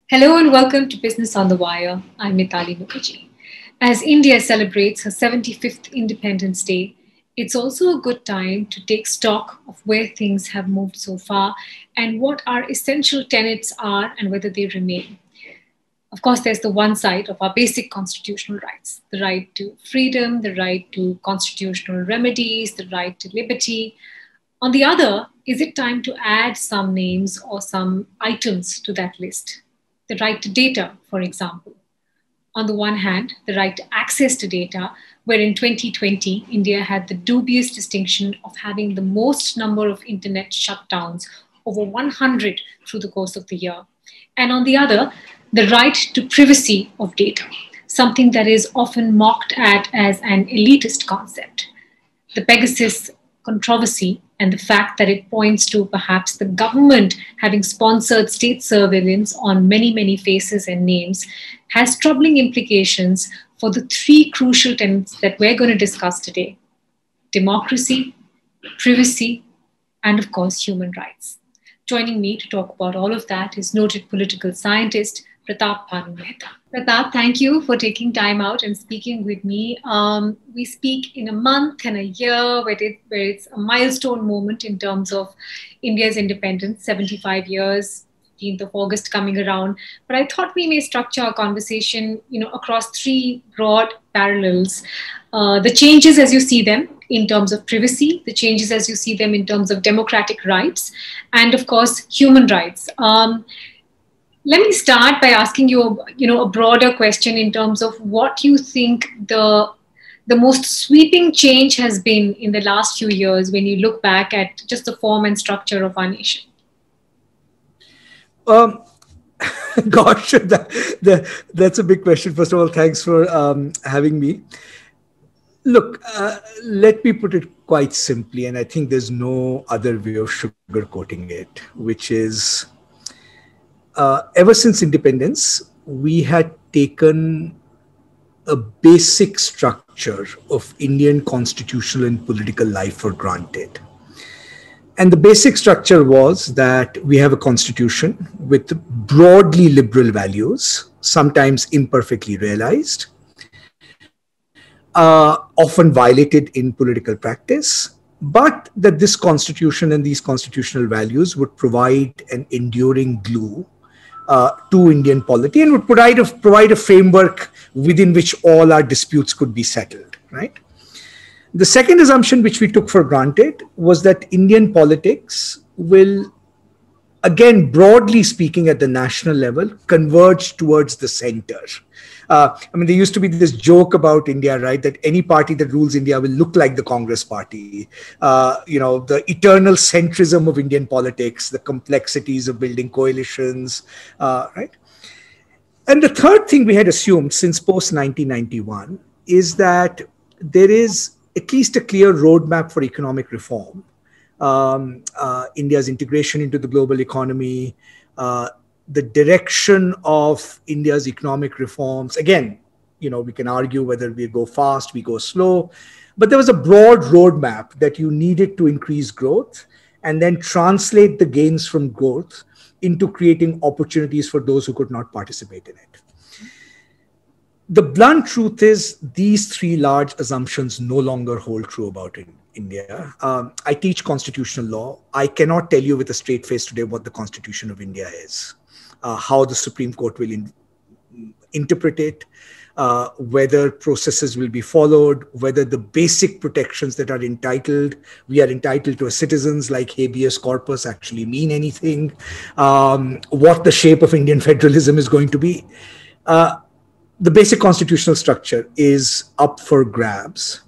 Hello and welcome to Business on the Wire. I'm Mitali Mukherjee. As India celebrates her 75th Independence Day, it's also a good time to take stock of where things have moved so far and what our essential tenets are and whether they remain. Of course, there's the one side of our basic constitutional rights, the right to freedom, the right to constitutional remedies, the right to liberty. On the other, is it time to add some names or some items to that list? The right to data, for example. On the one hand, the right to access to data, where in 2020, India had the dubious distinction of having the most number of internet shutdowns, over 100 through the course of the year. And on the other, the right to privacy of data, something that is often mocked at as an elitist concept. The Pegasus controversy and the fact that it points to perhaps the government having sponsored state surveillance on many, many faces and names has troubling implications for the three crucial tenets that we're going to discuss today: democracy, privacy, and of course, human rights. Joining me to talk about all of that is noted political scientist Pratap Bhanu Mehta. Pratap, thank you for taking time out and speaking with me. We speak in a month and a year where it's a milestone moment in terms of India's independence, 75 years, 15th of August coming around. But I thought we may structure our conversation, across three broad parallels. The changes as you see them in terms of privacy, the changes as you see them in terms of democratic rights, and of course, human rights. Let me start by asking you, a broader question in terms of what you think the most sweeping change has been in the last few years when you look back at just the form and structure of our nation. Gosh, that's a big question. First of all, thanks for having me. Look, let me put it quite simply, and I think there's no other way of sugarcoating it, which is ever since independence, we had taken a basic structure of Indian constitutional and political life for granted. And the basic structure was that we have a constitution with broadly liberal values, sometimes imperfectly realized, often violated in political practice, but that this constitution and these constitutional values would provide an enduring glue to Indian polity and would provide a framework within which all our disputes could be settled, right? The second assumption which we took for granted was that Indian politics will, again, broadly speaking at the national level, converge towards the center. There used to be this joke about India, right, that any party that rules India will look like the Congress party. The eternal centrism of Indian politics, the complexities of building coalitions, right? And the third thing we had assumed since post-1991 is that there is at least a clear roadmap for economic reform. India's integration into the global economy, the direction of India's economic reforms. Again, we can argue whether we go fast, we go slow, but there was a broad roadmap that you needed to increase growth and then translate the gains from growth into creating opportunities for those who could not participate in it. The blunt truth is these three large assumptions no longer hold true about India. I teach constitutional law. I cannot tell you with a straight face today what the Constitution of India is, how the Supreme Court will interpret it, whether processes will be followed, whether the basic protections that we are entitled to as citizens, like habeas corpus, actually mean anything, what the shape of Indian federalism is going to be. The basic constitutional structure is up for grabs.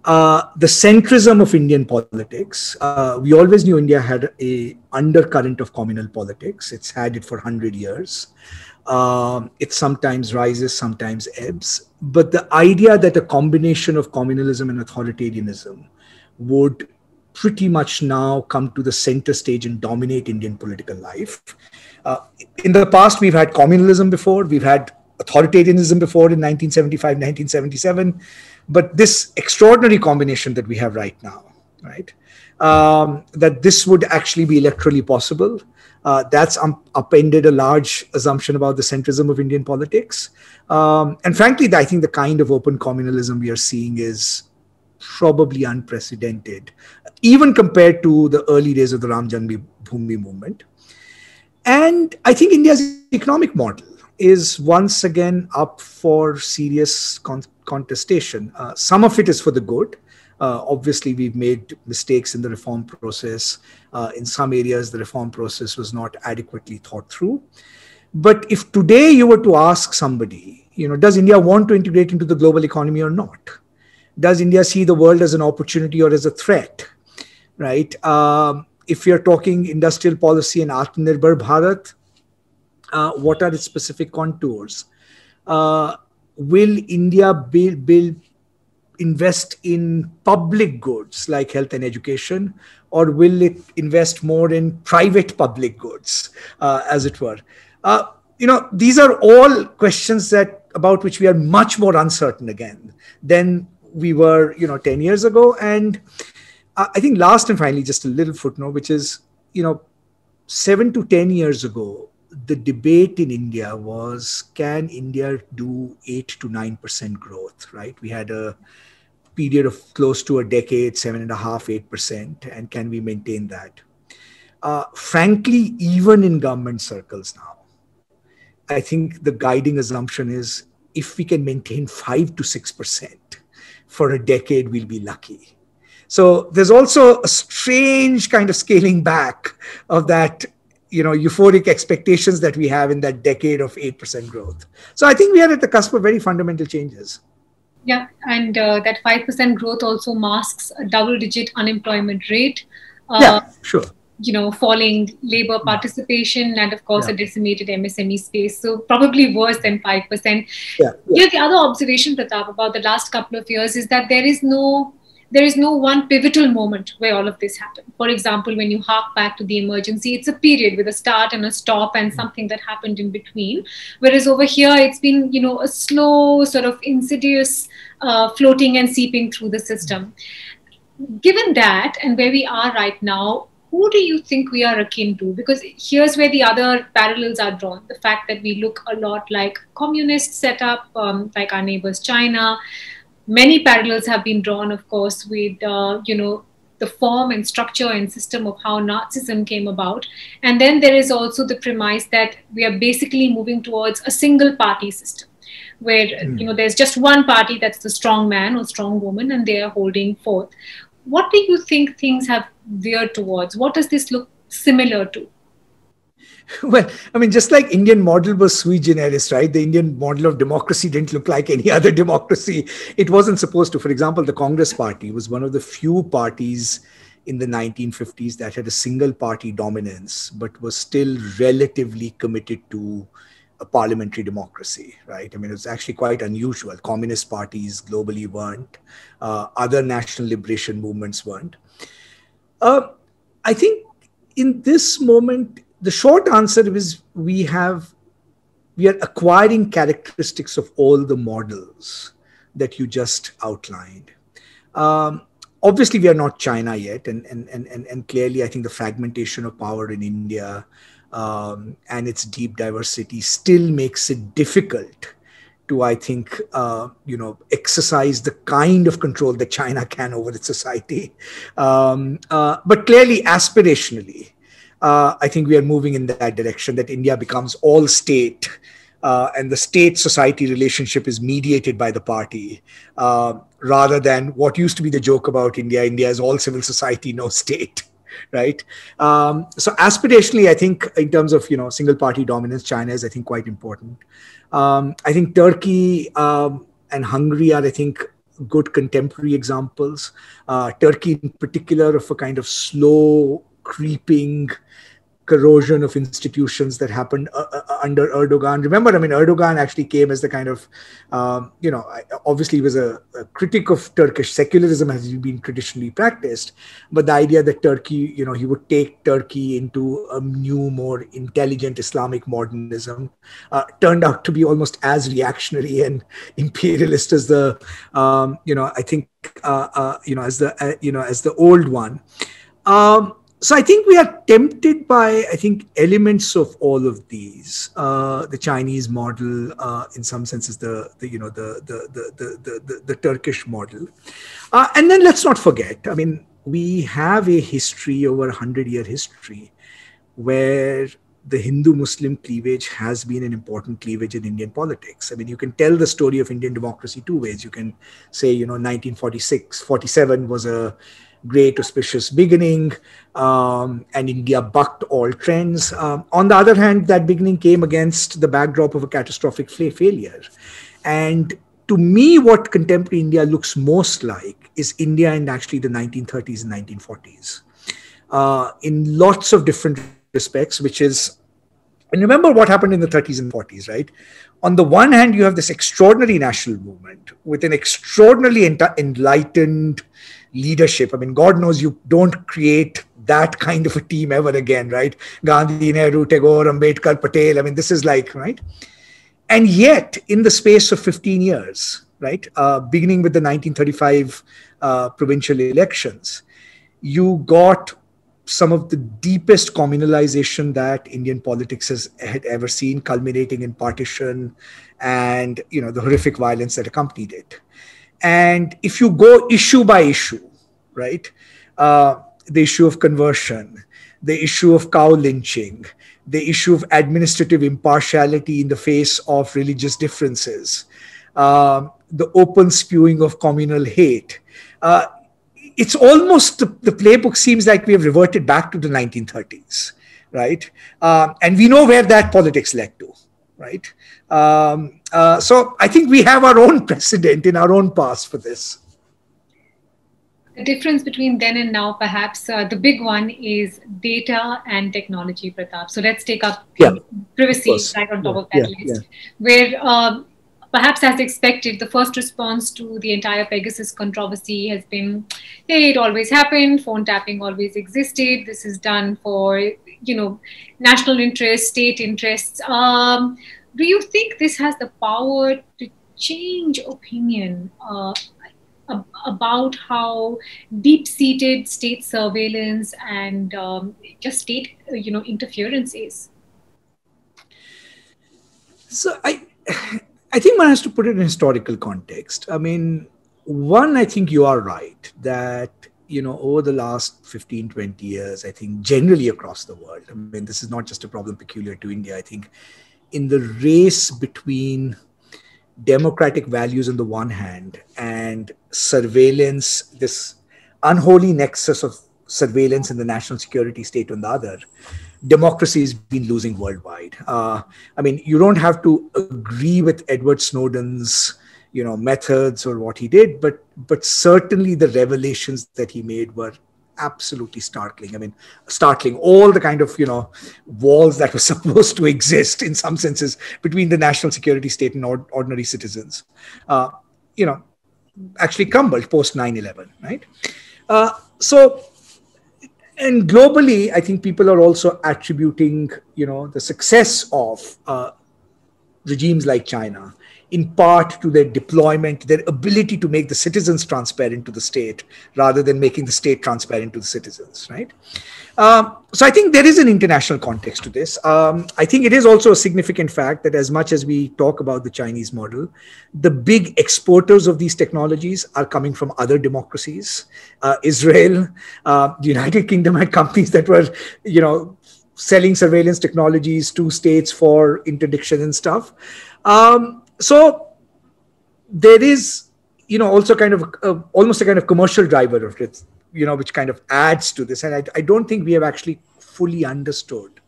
The centrism of Indian politics, we always knew India had a undercurrent of communal politics. It's had it for 100 years. It sometimes rises, sometimes ebbs. But the idea that a combination of communalism and authoritarianism would pretty much now come to the center stage and dominate Indian political life. In the past, we've had communalism before, we've had authoritarianism before in 1975, 1977, but this extraordinary combination that we have right now, right, that this would actually be electorally possible, That's upended a large assumption about the centrism of Indian politics. And frankly, I think the kind of open communalism we are seeing is probably unprecedented, even compared to the early days of the Ram Janmabhoomi movement. And I think India's economic model is once again up for serious contestation. Some of it is for the good. Obviously, we've made mistakes in the reform process. In some areas, the reform process was not adequately thought through. But if today you were to ask somebody, does India want to integrate into the global economy or not? Does India see the world as an opportunity or as a threat? Right? If you're talking industrial policy and Atmanirbhar Bharat, what are its specific contours? Will India invest in public goods like health and education, or will it invest more in private public goods, as it were? These are all questions about which we are much more uncertain again than we were, 10 years ago. And I think last and finally, just a little footnote, which is, 7 to 10 years ago, the debate in India was, can India do 8 to 9% growth, right? We had a period of close to a decade, 7.5%, 8%, and can we maintain that? Frankly, even in government circles now, I think the guiding assumption is if we can maintain 5 to 6% for a decade, we'll be lucky. So there's also a strange kind of scaling back of that, euphoric expectations that we have in that decade of 8% growth. So I think we are at the cusp of very fundamental changes. Yeah, and that 5% growth also masks a double-digit unemployment rate. Yeah, sure. Falling labor participation and, of course, a decimated MSME space. So probably worse than 5%. Yeah. The other observation, Pratap, about the last couple of years is that there is no one pivotal moment where all of this happened. For example, when you hark back to the emergency, it's a period with a start and a stop and something that happened in between. Whereas over here, it's been, a slow sort of insidious floating and seeping through the system. Given that and where we are right now, who do you think we are akin to? Because here's where the other parallels are drawn. The fact that we look a lot like communist setup, like our neighbors China. Many parallels have been drawn, of course, with, the form and structure and system of how Nazism came about. And then there is also the premise that we are basically moving towards a single party system where, there's just one party that's the strong man or strong woman and they are holding forth. What do you think things have veered towards? What does this look similar to? Well, just like Indian model was sui generis, right? The Indian model of democracy didn't look like any other democracy. It wasn't supposed to. For example, the Congress party was one of the few parties in the 1950s that had a single party dominance, but was still relatively committed to a parliamentary democracy, right? It was actually quite unusual. Communist parties globally weren't. Other national liberation movements weren't. I think in this moment, the short answer is we are acquiring characteristics of all the models that you just outlined. Obviously, we are not China yet, and clearly, I think the fragmentation of power in India and its deep diversity still makes it difficult to, I think, exercise the kind of control that China can over its society. But clearly, aspirationally, I think we are moving in that direction, that India becomes all state and the state-society relationship is mediated by the party rather than what used to be the joke about India. India is all civil society, no state, right? So aspirationally, I think in terms of, single party dominance, China is, I think, quite important. I think Turkey and Hungary are, I think, good contemporary examples. Turkey in particular of a kind of slow creeping corrosion of institutions that happened under Erdogan. Remember, Erdogan actually came as the kind of, obviously he was a critic of Turkish secularism as been traditionally practiced, but the idea that Turkey, he would take Turkey into a new, more intelligent Islamic modernism turned out to be almost as reactionary and imperialist as the, I think, as the old one. So I think we are tempted by, I think, elements of all of these. The Chinese model, in some senses, the Turkish model, and then let's not forget. I mean, we have a history, over 100-year history, where the Hindu-Muslim cleavage has been an important cleavage in Indian politics. I mean, you can tell the story of Indian democracy two ways. You can say, 1946, 47 was a great auspicious beginning, and India bucked all trends. On the other hand, that beginning came against the backdrop of a catastrophic failure. And to me, what contemporary India looks most like is India in actually the 1930s and 1940s. In lots of different respects, which is, and remember what happened in the 30s and 40s, right? On the one hand, you have this extraordinary national movement with an extraordinarily enlightened leadership. I mean, God knows you don't create that kind of a team ever again, right? Gandhi, Nehru, Tagore, Ambedkar, Patel. I mean, this is like, right? And yet, in the space of 15 years, right, beginning with the 1935 provincial elections, you got some of the deepest communalization that Indian politics had ever seen, culminating in partition and the horrific violence that accompanied it. And if you go issue by issue, right, the issue of conversion, the issue of cow lynching, the issue of administrative impartiality in the face of religious differences, the open spewing of communal hate, it's almost the playbook seems like we have reverted back to the 1930s, right? And we know where that politics led to, right? So I think we have our own precedent in our own past for this. The difference between then and now, perhaps the big one is data and technology, Pratap. So let's take up privacy right on top of that list, where perhaps as expected, the first response to the entire Pegasus controversy has been, hey, it always happened, phone tapping always existed, this is done for, national interests, state interests. Do you think this has the power to change opinion about how deep-seated state surveillance and just state, interference is? So I think one has to put it in historical context. I mean, one, I think you are right that, over the last 15, 20 years, I think generally across the world, I mean, this is not just a problem peculiar to India. I think in the race between democratic values on the one hand and surveillance, this unholy nexus of surveillance in the national security state on the other, democracy has been losing worldwide. I mean, you don't have to agree with Edward Snowden's, methods or what he did, but certainly the revelations that he made were absolutely startling. I mean, startling. All the kind of, walls that were supposed to exist in some senses between the national security state and ordinary citizens, actually crumbled post 9/11, right? And globally, I think people are also attributing, the success of regimes like China, in part to their deployment, their ability to make the citizens transparent to the state rather than making the state transparent to the citizens, right? So I think there is an international context to this. I think it is also a significant fact that as much as we talk about the Chinese model, the big exporters of these technologies are coming from other democracies. Israel, the United Kingdom had companies that were, selling surveillance technologies to states for interdiction and stuff. So there is, also kind of almost a kind of commercial driver of it, which kind of adds to this. And I don't think we have actually fully understood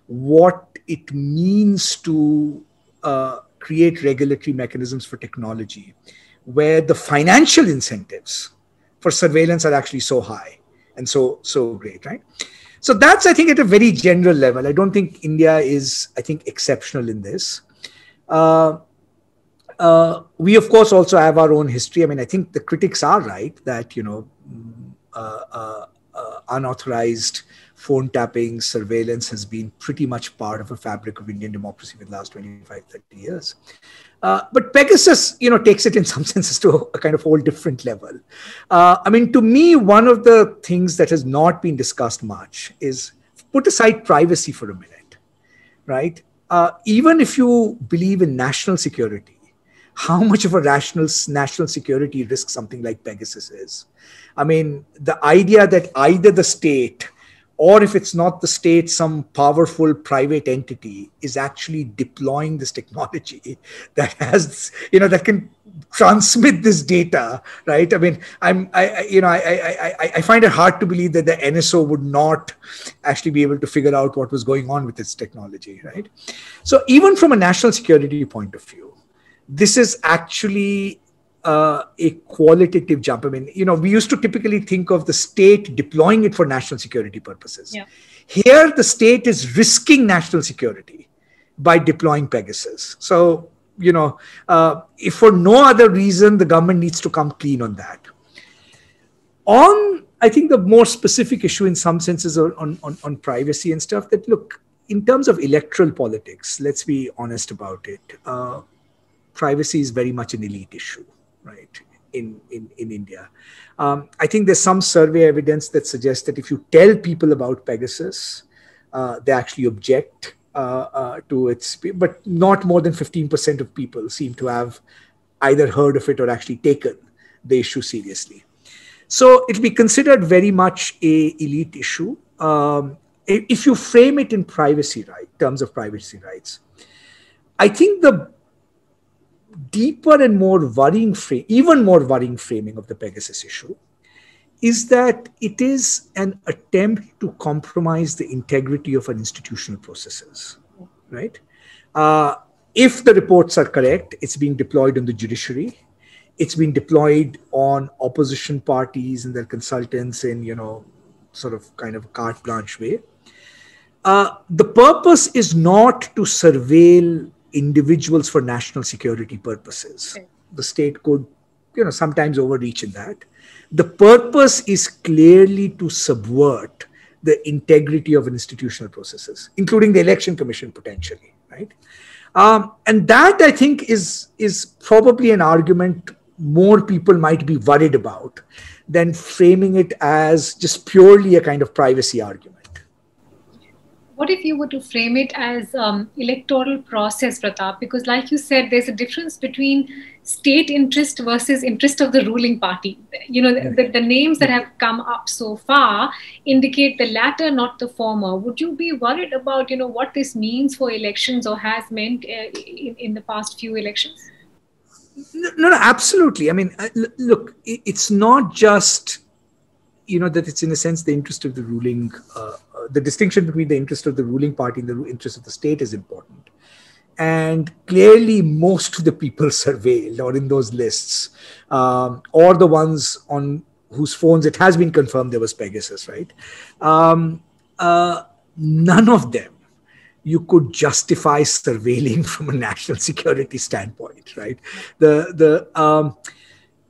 what it means to create regulatory mechanisms for technology where the financial incentives for surveillance are actually so high and so great, right? So that's, I think, at a very general level. I don't think India is, exceptional in this. We, of course, also have our own history. I mean, I think the critics are right that, unauthorized phone tapping, surveillance has been pretty much part of a fabric of Indian democracy for the last 25, 30 years. But Pegasus, takes it in some senses to a kind of whole different level. To me, one of the things that has not been discussed much is, put aside privacy for a minute, right? Even if you believe in national security, how much of a rational national security risk something like Pegasus is? The idea that either the state, or if it's not the state, some powerful private entity is actually deploying this technology that has, that can transmit this data, right? I find it hard to believe that the NSO would not actually be able to figure out what was going on with its technology, right? So even from a national security point of view, this is actually a qualitative jump. We used to typically think of the state deploying it for national security purposes. Yeah. Here, the state is risking national security by deploying Pegasus. So, if for no other reason, the government needs to come clean on that. I think the more specific issue in some senses on privacy and stuff, that look, in terms of electoral politics, let's be honest about it. Privacy is very much an elite issue, right, in India. I think there's some survey evidence that suggests that if you tell people about Pegasus, they actually object to its, but not more than 15% of people seem to have either heard of it or actually taken the issue seriously. So it'll be considered very much a elite issue. If you frame it in terms of privacy rights, I think the deeper and more worrying even more worrying framing of the Pegasus issue is that it is an attempt to compromise the integrity of our institutional processes, right? If the reports are correct, it's being deployed on the judiciary. It's being deployed on opposition parties and their consultants in, sort of kind of carte blanche way. The purpose is not to surveil individuals for national security purposes. Okay. The state could, sometimes overreach in that. The purpose is clearly to subvert the integrity of institutional processes, including the election commission potentially, right? And that, I think, is probably an argument more people might be worried about than framing it as just purely a kind of privacy argument. What if you were to frame it as electoral process, Pratap? Because like you said, there's a difference between state interest versus interest of the ruling party. The names that have come up so far indicate the latter, not the former. Would you be worried about, what this means for elections or has meant in the past few elections? No, absolutely. Look, it's not just, that it's in a sense the interest of the ruling, the distinction between the interest of the ruling party and the interest of the state is important. And clearly most of the people surveilled or in those lists, or the ones on whose phones it has been confirmed there was Pegasus, right? None of them you could justify surveilling from a national security standpoint, right?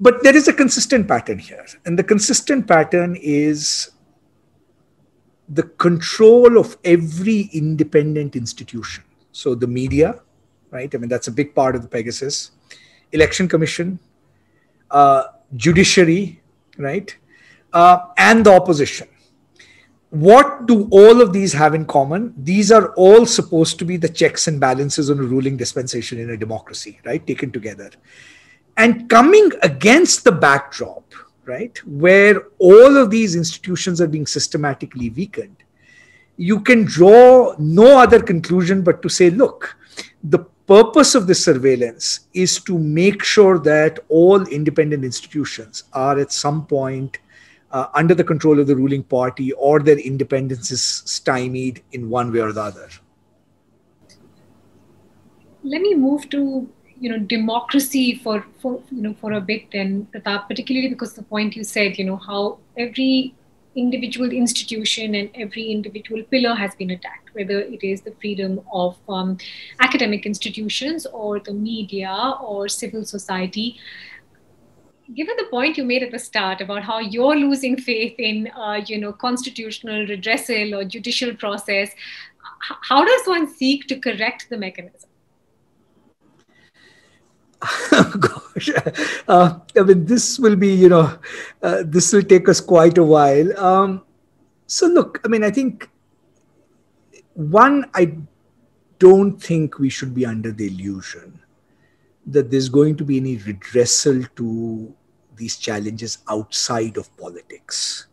But there is a consistent pattern here. And the consistent pattern is the control of every independent institution. So the media, right? That's a big part of the Pegasus. Election Commission, judiciary, right? And the opposition. What do all of these have in common? These are all supposed to be the checks and balances on a ruling dispensation in a democracy, right? Taken together. And coming against the backdrop, right, where all of these institutions are being systematically weakened, you can draw no other conclusion but to say, look, the purpose of this surveillance is to make sure that all independent institutions are at some point under the control of the ruling party or their independence is stymied in one way or the other. Let me move to democracy for a bit then, Pratap, particularly because the point you said, how every individual institution and every individual pillar has been attacked, whether it is the freedom of academic institutions or the media or civil society. Given the point you made at the start about how you're losing faith in, constitutional redressal or judicial process, how does one seek to correct the mechanism? Gosh, I mean, this will be, this will take us quite a while. So look, I mean, I think one, I don't think we should be under the illusion that there's going to be any redressal to these challenges outside of politics.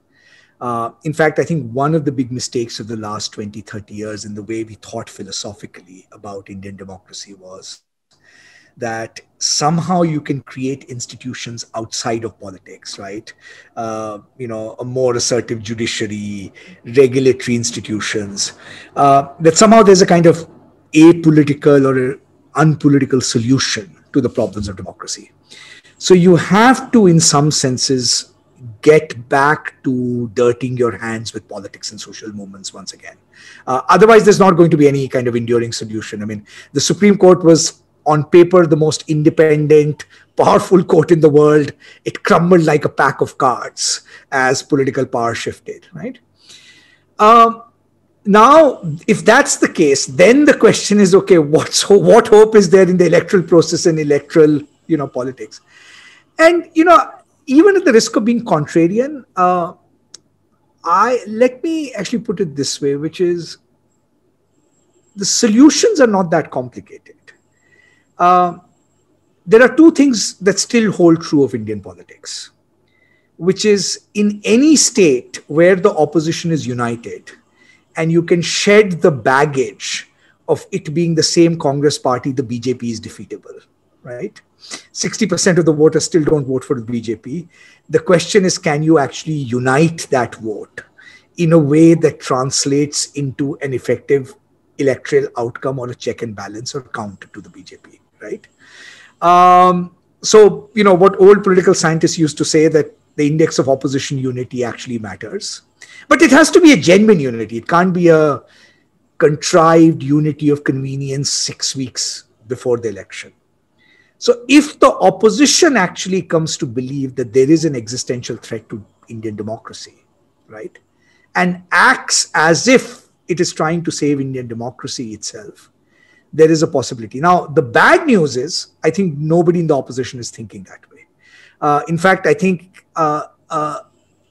In fact, I think one of the big mistakes of the last 20, 30 years in the way we thought philosophically about Indian democracy was that somehow you can create institutions outside of politics, right? A more assertive judiciary, regulatory institutions, that somehow there's a kind of apolitical or unpolitical solution to the problems of democracy. So you have to, in some senses, get back to dirtying your hands with politics and social movements once again. Otherwise, there's not going to be any kind of enduring solution. I mean, the Supreme Court was on paper the most independent, powerful court in the world. It crumbled like a pack of cards as political power shifted, right? Now, if that's the case, then the question is, okay, what hope is there in the electoral process and electoral, politics? And, even at the risk of being contrarian, let me actually put it this way, which is the solutions are not that complicated. There are two things that still hold true of Indian politics, which is in any state where the opposition is united and you can shed the baggage of it being the same Congress party, the BJP is defeatable, right? 60% of the voters still don't vote for the BJP. The question is, can you actually unite that vote in a way that translates into an effective electoral outcome or a check and balance or counter to the BJP, right? So, what old political scientists used to say, that the index of opposition unity actually matters. But it has to be a genuine unity. It can't be a contrived unity of convenience 6 weeks before the election. So if the opposition actually comes to believe that there is an existential threat to Indian democracy, right, and acts as if it is trying to save Indian democracy itself, there is a possibility. Now, the bad news is, I think nobody in the opposition is thinking that way. In fact, I think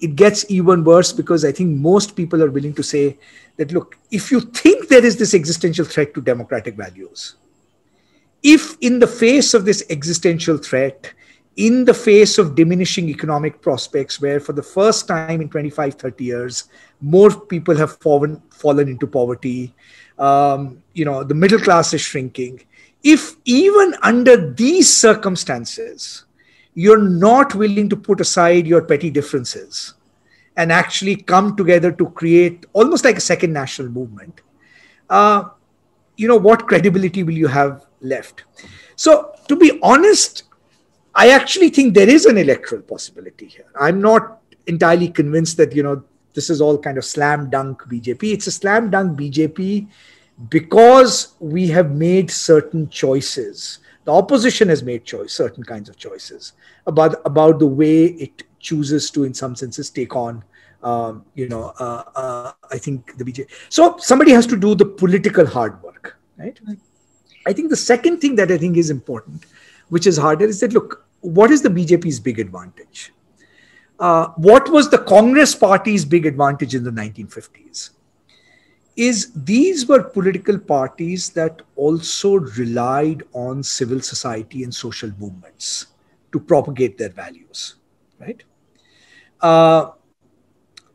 it gets even worse, because I think most people are willing to say that, look, if you think there is this existential threat to democratic values, if in the face of this existential threat, in the face of diminishing economic prospects, where for the first time in 25, 30 years, more people have fallen into poverty, the middle class is shrinking. If even under these circumstances, you're not willing to put aside your petty differences and actually come together to create almost like a second national movement, what credibility will you have left? So, to be honest, I actually think there is an electoral possibility here. I'm not entirely convinced that, this is all kind of slam dunk BJP. It's a slam dunk BJP because we have made certain choices. The opposition has made certain kinds of choices about the way it chooses to, in some senses, take on, I think the BJP. So somebody has to do the political hard work, right? I think the second thing that I think is important, which is harder, is that, look, what is the BJP's big advantage? What was the Congress party's big advantage in the 1950s? Is these were political parties that also relied on civil society and social movements to propagate their values, right?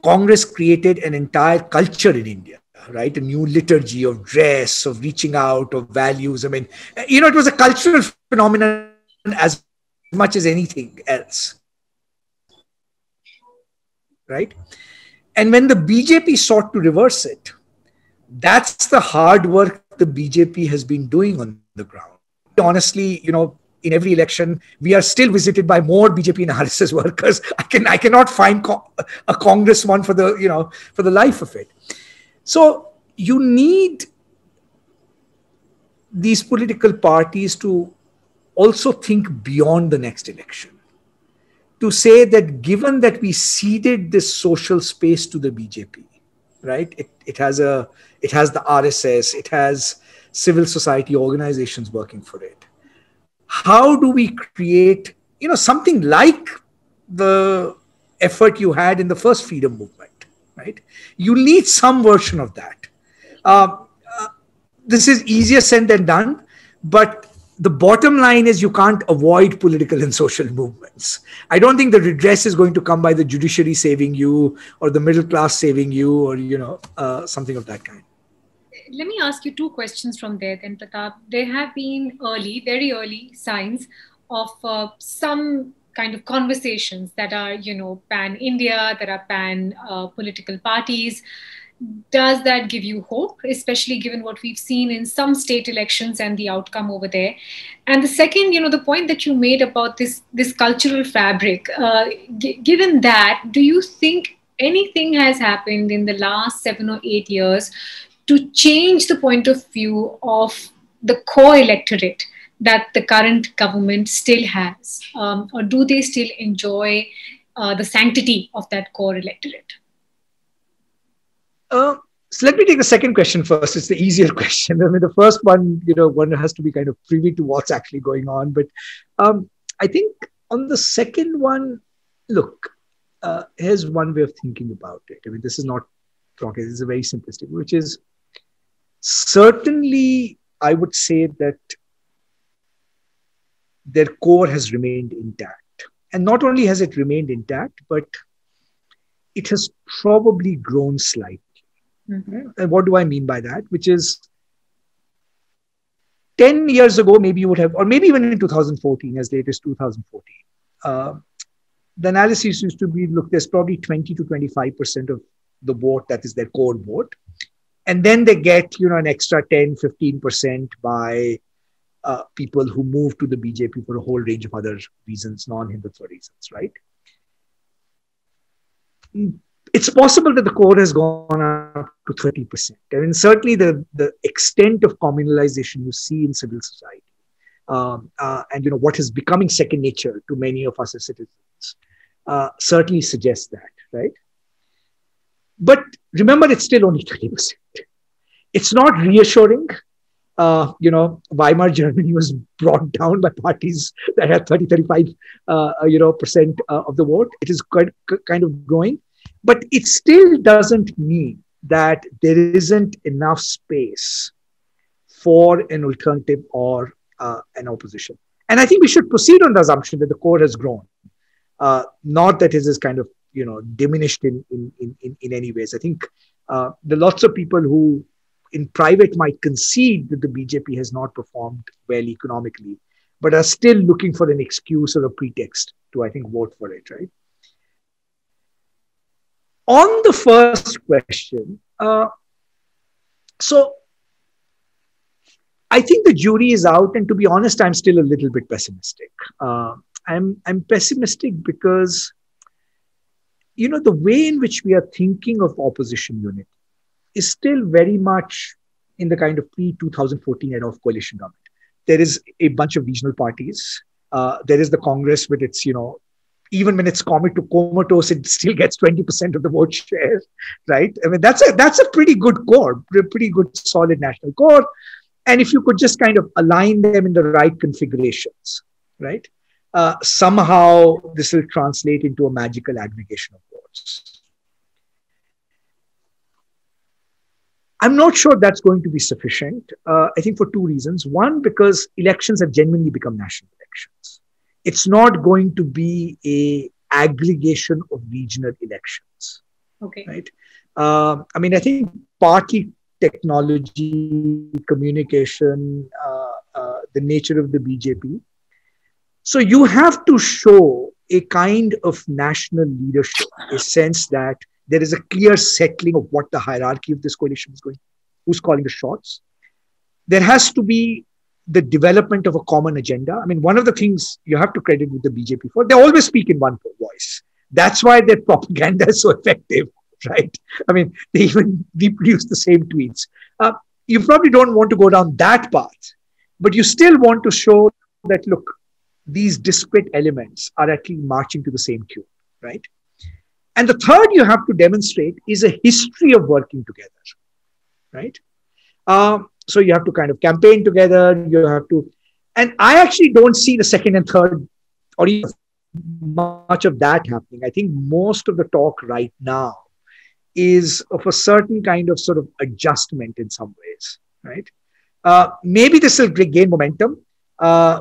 Congress created an entire culture in India, right? A new liturgy of dress, of reaching out, of values. I mean, it was a cultural phenomenon as much as anything else, right? And when the BJP sought to reverse it, that's the hard work the BJP has been doing on the ground. Honestly, in every election, we are still visited by more BJP and RSS workers. I cannot find a Congress one for the life of it. So you need these political parties to also think beyond the next election, to say that given that we ceded this social space to the BJP, right? It has the RSS, it has civil society organizations working for it. How do we create, something like the effort you had in the first freedom movement, right? You need some version of that. Uh, this is easier said than done, but the bottom line is you can't avoid political and social movements. I don't think the redress is going to come by the judiciary saving you or the middle class saving you or, something of that kind. Let me ask you two questions from there then, Pratap. There have been very early signs of some kind of conversations that are, pan-India, that are pan-political parties. Does that give you hope, especially given what we've seen in some state elections and the outcome over there? And the second, the point that you made about this cultural fabric, given that, do you think anything has happened in the last 7 or 8 years to change the point of view of the core electorate that the current government still has? Or do they still enjoy the sanctity of that core electorate? So let me take the second question first. It's the easier question. I mean, the first one, one has to be kind of privy to what's actually going on. But I think on the second one, look, here's one way of thinking about it. I mean, this is not rocket. This is a very simplistic, which is certainly, I would say that their core has remained intact. And not only has it remained intact, but it has probably grown slightly. Mm-hmm. And what do I mean by that? Which is 10 years ago, maybe you would have, or maybe even in 2014, as late as 2014, the analysis used to be, look, there's probably 20 to 25% of the vote that is their core vote. And then they get, an extra 10, 15% by people who move to the BJP for a whole range of other reasons, non-Hindutva reasons, right? It's possible that the core has gone up to 30%. I mean, certainly the extent of communalization you see in civil society and, what is becoming second nature to many of us as citizens certainly suggests that, right? But remember, it's still only 20%. It's not reassuring. Weimar Germany was brought down by parties that had 30, 35, percent of the vote. It is kind of growing. But it still doesn't mean that there isn't enough space for an alternative or an opposition. And I think we should proceed on the assumption that the core has grown, not that it is kind of diminished in any ways. I think there are lots of people who in private might concede that the BJP has not performed well economically, but are still looking for an excuse or a pretext to, I think, vote for it, right? On the first question, so I think the jury is out, and to be honest, I'm still a little bit pessimistic. I'm pessimistic because, the way in which we are thinking of opposition unity is still very much in the kind of pre-2014 era of coalition government. There is a bunch of regional parties. There is the Congress with its, even when it's comatose, it still gets 20% of the vote share, right? I mean, that's a pretty good core, pretty good solid national core. And if you could just kind of align them in the right configurations, right? Somehow this will translate into a magical aggregation of votes. I'm not sure that's going to be sufficient. I think for two reasons. One, because elections have genuinely become national elections. It's not going to be a aggregation of regional elections. Okay. Right. I think partly technology, communication, the nature of the BJP. So you have to show a kind of national leadership, a sense that there is a clear settling of what the hierarchy of this coalition is going, who's calling the shots. There has to be the development of a common agenda. I mean, one of the things you have to credit with the BJP for, they always speak in one voice. That's why their propaganda is so effective, right? I mean, they even reproduce the same tweets. You probably don't want to go down that path, but you still want to show that, look, these disparate elements are actually marching to the same tune, right? And the third you have to demonstrate is a history of working together, right? So you have to kind of campaign together. You have to, and I actually don't see the second and third or even much of that happening. I think most of the talk right now is of a certain kind of sort of adjustment in some ways, right? Maybe this will gain momentum.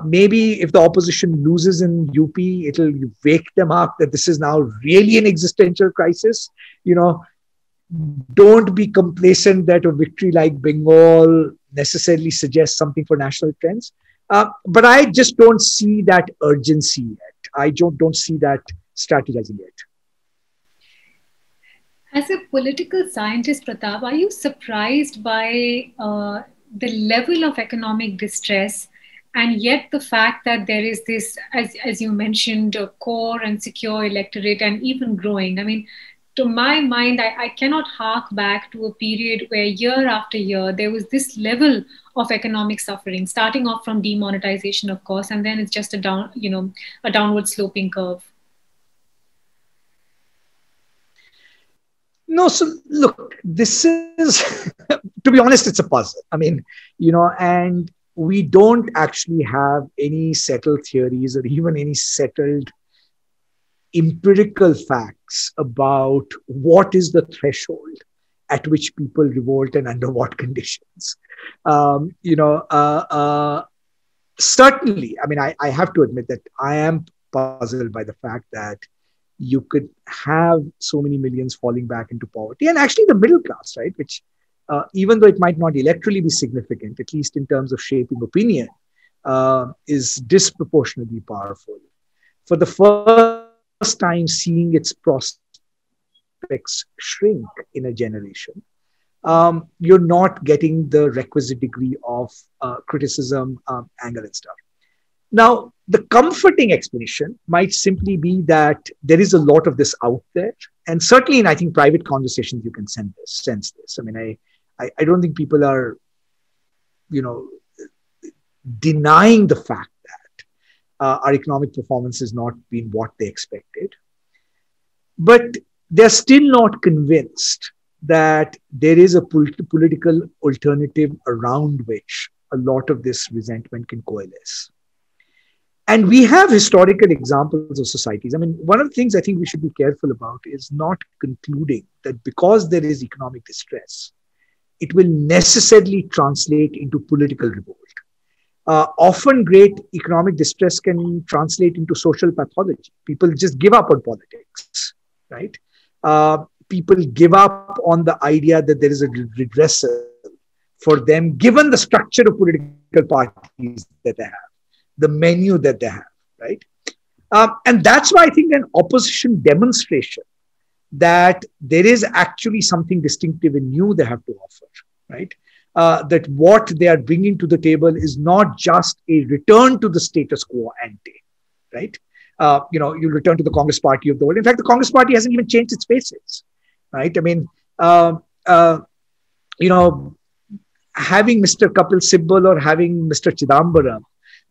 Maybe if the opposition loses in UP, it'll wake them up that this is now really an existential crisis. You know, don't be complacent that a victory like Bengal necessarily suggests something for national trends. But I just don't see that urgency yet. I don't see that strategizing yet. As a political scientist, Pratap, are you surprised by the level of economic distress and yet the fact that there is this, as you mentioned, a core and secure electorate and even growing? I mean, to my mind, I cannot hark back to a period where year after year there was this level of economic suffering, starting off from demonetization, of course, and then it's just a downward sloping curve. No, so look, this is, to be honest, it's a puzzle. I mean, and we don't actually have any settled theories or even any settled empirical facts about what is the threshold at which people revolt and under what conditions. Certainly, I mean, I have to admit that I am puzzled by the fact that you could have so many millions falling back into poverty, and actually the middle class, right, which even though it might not electorally be significant, at least in terms of shaping opinion, is disproportionately powerful. For the first time, seeing its prospects shrink in a generation, you're not getting the requisite degree of criticism, anger, and stuff. Now, the comforting explanation might simply be that there is a lot of this out there. And certainly in, I think, private conversations, you can sense this. I mean, I don't think people are, denying the fact that our economic performance has not been what they expected. But they're still not convinced that there is a political alternative around which a lot of this resentment can coalesce. And we have historical examples of societies. I mean, one of the things I think we should be careful about is not concluding that because there is economic distress, it will necessarily translate into political revolt. Often great economic distress can translate into social pathology. People just give up on politics, right? People give up on the idea that there is a redressal for them, given the structure of political parties that they have, the menu that they have, right? And that's why I think an opposition demonstration that there is actually something distinctive and new they have to offer, right? That what they are bringing to the table is not just a return to the status quo ante, right? You return to the Congress party of the world. In fact, the Congress party hasn't even changed its faces, right? I mean, having Mr. Kapil Sibal or having Mr. Chidambaram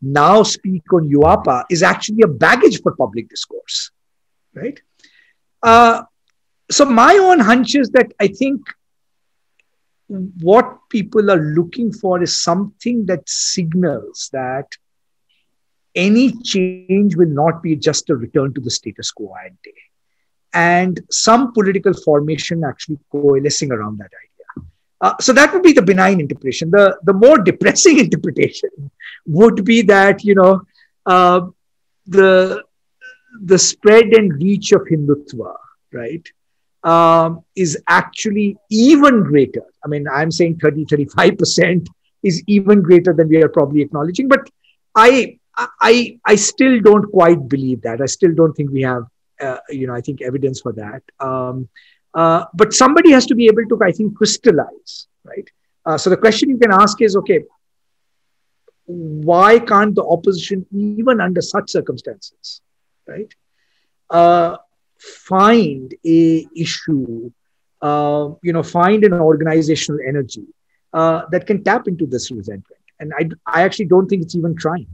now speak on UAPA is actually a baggage for public discourse, right? So my own hunch is that I think what people are looking for is something that signals that any change will not be just a return to the status quo ante, and some political formation actually coalescing around that idea. So that would be the benign interpretation. The more depressing interpretation would be that, the spread and reach of Hindutva, right, is actually even greater. I mean, I'm saying 35% is even greater than we are probably acknowledging. But I still don't quite believe that. I still don't think we have, I think evidence for that. But somebody has to be able to, I think, crystallize, right? So the question you can ask is, okay, why can't the opposition, even under such circumstances, right, find a issue, find an organizational energy that can tap into this resentment? And I actually don't think it's even trying.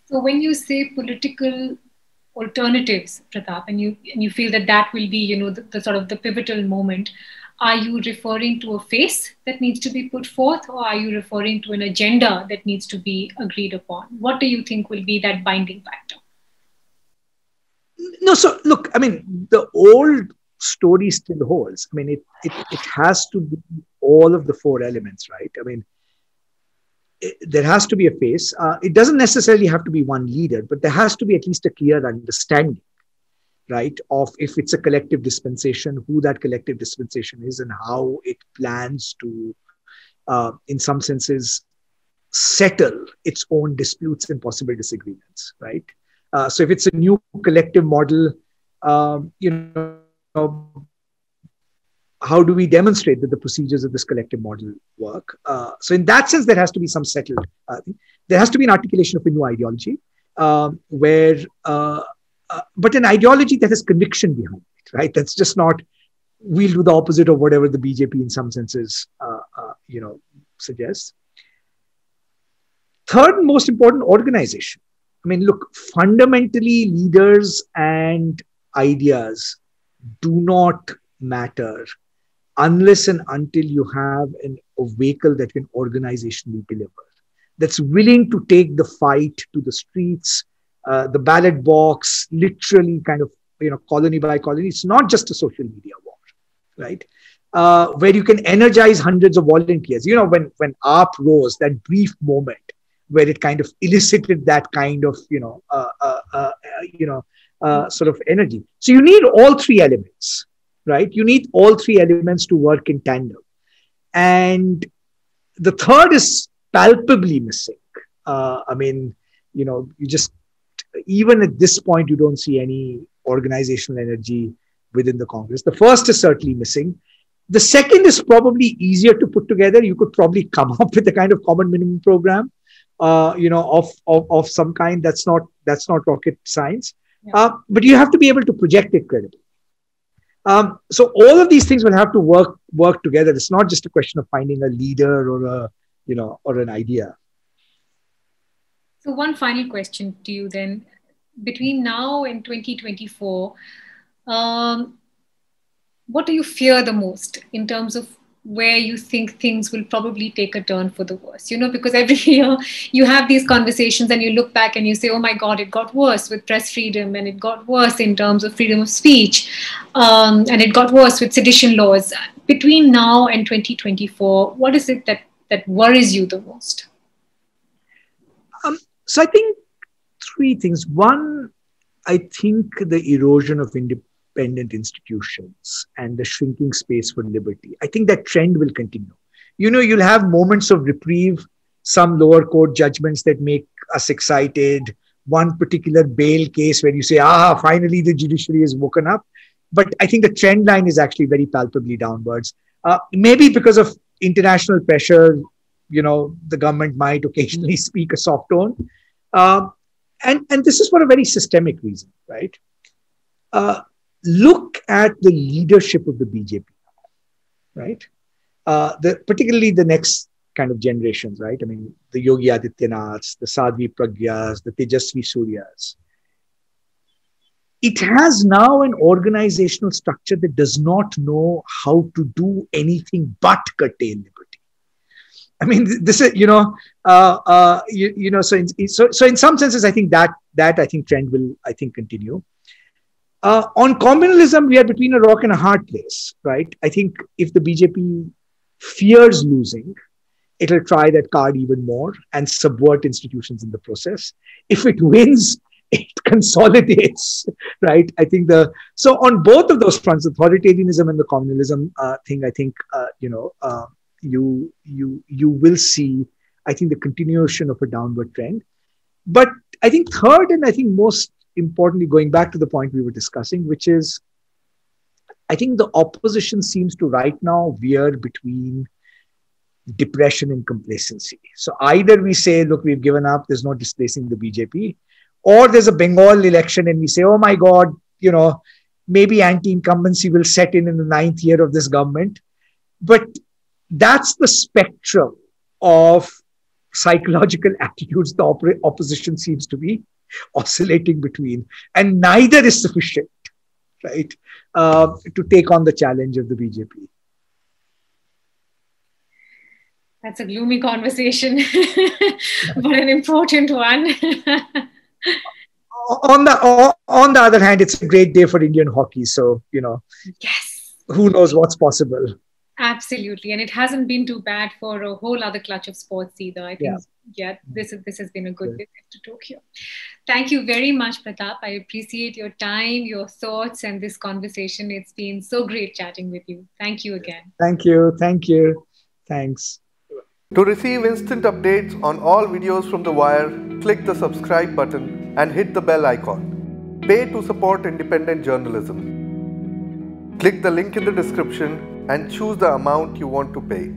So when you say political alternatives, Pratap, and you feel that that will be, the sort of the pivotal moment, are you referring to a face that needs to be put forth, or are you referring to an agenda that needs to be agreed upon? What do you think will be that binding factor? No, so look, I mean, the old story still holds. I mean, it has to be all of the four elements, right? I mean, there has to be a face. It doesn't necessarily have to be one leader, but there has to be at least a clear understanding, right, of if it's a collective dispensation, who that collective dispensation is, and how it plans to, in some senses, settle its own disputes and possible disagreements, right? So if it's a new collective model, how do we demonstrate that the procedures of this collective model work? So in that sense, there has to be some settled thing. There has to be an articulation of a new ideology, where, but an ideology that has conviction behind it, right? That's just not, we'll do the opposite of whatever the BJP in some senses, suggests. Third most important, organization. I mean, look, fundamentally, leaders and ideas do not matter unless and until you have a vehicle that can organizationally deliver, that's willing to take the fight to the streets, the ballot box, literally kind of, colony by colony. It's not just a social media war, right? Where you can energize hundreds of volunteers. When AAP rose, that brief moment where it kind of elicited that kind of, sort of energy. So you need all three elements, right? You need all three elements to work in tandem. And the third is palpably missing. You just, even at this point, you don't see any organizational energy within the Congress. The first is certainly missing. The second is probably easier to put together. You could probably come up with a kind of common minimum program, of some kind. That's not rocket science. Yeah. But you have to be able to project it credibly. So all of these things will have to work together. It's not just a question of finding a leader or an idea. So one final question to you then. Between now and 2024, what do you fear the most in terms of where you think things will probably take a turn for the worse? Because every year you have these conversations and you look back and you say, oh my God, it got worse with press freedom, and it got worse in terms of freedom of speech, and it got worse with sedition laws. Between now and 2024, what is it that worries you the most? So I think three things. One, I think the erosion of independent institutions and the shrinking space for liberty. I think that trend will continue. You'll have moments of reprieve, some lower court judgments that make us excited, one particular bail case where you say, finally the judiciary is woken up. But I think the trend line is actually very palpably downwards. Maybe because of international pressure, the government might occasionally speak a soft tone. And this is for a very systemic reason, right? Look at the leadership of the BJP, right? Particularly the next kind of generations, right? I mean, the Yogi Adityanaths, the Sadhvi Pragyas, the Tejasvi Suryas. It has now an organizational structure that does not know how to do anything but curtail liberty. I mean, this is, so in some senses, I think that I think trend will, I think, continue. On communalism, we are between a rock and a hard place, right? I think if the BJP fears losing, it'll try that card even more and subvert institutions in the process. If it wins, it consolidates, right? I think so on both of those fronts, authoritarianism and the communalism thing, I think, you will see, I think, the continuation of a downward trend. But I think third, and I think most importantly, going back to the point we were discussing, which is, I think the opposition seems to right now veer between depression and complacency. So either we say, look, we've given up, there's no displacing the BJP, or there's a Bengal election and we say, oh my God, maybe anti-incumbency will set in the 9th year of this government. But that's the spectrum of psychological attitudes the opposition seems to be oscillating between, and neither is sufficient, right, to take on the challenge of the BJP. That's a gloomy conversation, but an important one. On the other hand, it's a great day for Indian hockey. So, Yes. Who knows what's possible? Absolutely. And it hasn't been too bad for a whole other clutch of sports either. I think, this has been a good visit to Tokyo. Thank you very much, Pratap. I appreciate your time, your thoughts, and this conversation. It's been so great chatting with you. Thank you again. Thank you. Thank you. Thanks. To receive instant updates on all videos from The Wire, click the subscribe button and hit the bell icon. Pay to support independent journalism. Click the link in the description and choose the amount you want to pay.